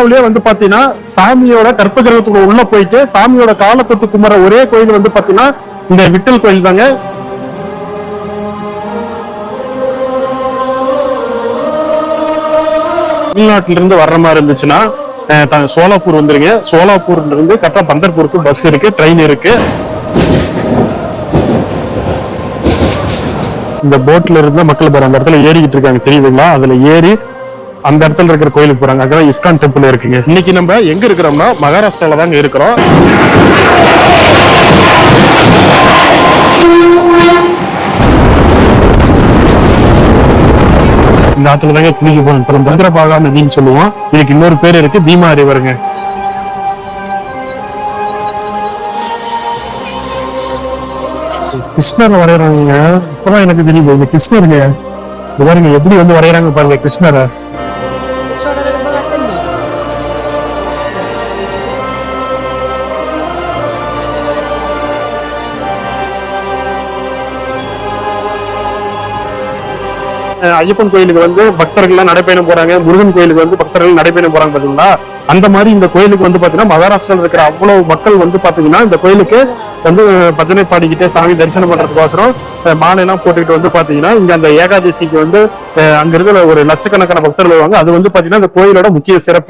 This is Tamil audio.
இந்தியாவிலேயே வந்து பாத்தீங்கன்னா சாமியோட கற்ப கிரகத்துக்குள்ள உள்ள போயிட்டு சாமியோட கால தொட்டு கும்பிற ஒரே கோயில் வந்து பாத்தீங்கன்னா இந்த விட்டல் கோயில் தாங்க. தமிழ்நாட்டில இருந்து வர்ற மாதிரி இருந்துச்சுன்னா சோலாப்பூர் வந்துருங்க. சோலாப்பூர்ல இருந்து கரெக்டா பந்தர்பூருக்கு பஸ் இருக்கு, ட்ரெயின் இருக்கு. இந்த போட்ல இருந்து மக்கள் போற அந்த இடத்துல ஏறிக்கிட்டு இருக்காங்க தெரியுதுங்களா? அதுல ஏறி அந்த இடத்துல இருக்கிற கோயிலுக்கு போறாங்க. அங்கதான் இஸ்கான் டெம்பிள் இருக்குங்க. இன்னைக்கு நம்ம எங்க இருக்கிறோம்னா மகாராஷ்டிரால தாங்க இருக்கிறோம். இந்த ஆத்துல தாங்க குளிக்க போறோம். பத்ரபாகா நதின்னு சொல்லுவோம். இதுக்கு இன்னொரு பேர் இருக்கு, பீமா ரிவருங்க. கிருஷ்ணர் வரையறாங்க. இப்பதான் எனக்கு தெரியுது இந்த கிருஷ்ணருங்க. பாருங்க எப்படி வந்து வரையறாங்க பாருங்க கிருஷ்ணரை. ஐயப்பன் கோயிலுக்கு வந்து பக்தர்கள் நடைபயணம் போறாங்க, முருகன் கோயிலுக்கு வந்து பக்தர்கள் நடைபயணம் போறாங்க பாத்தீங்களா? அந்த மாதிரி இந்த கோயிலுக்கு வந்து பாத்தீங்கன்னா மகாராஷ்டிரால இருக்கிற அவ்வளவு மக்கள் வந்து பாத்தீங்கன்னா இந்த கோயிலுக்கு வந்து பஜனை பாடிக்கிட்டே சாமி தரிசனம் பண்றதுக்கோசரம் மாலை எல்லாம் போட்டுக்கிட்டு வந்து பாத்தீங்கன்னா இங்க அந்த ஏகாதசிக்கு வந்து அங்க இருக்கிற ஒரு லட்சக்கணக்கான பக்தர்கள் வருவாங்க. அது வந்து பாத்தீங்கன்னா இந்த கோயிலோட முக்கிய சிறப்பு.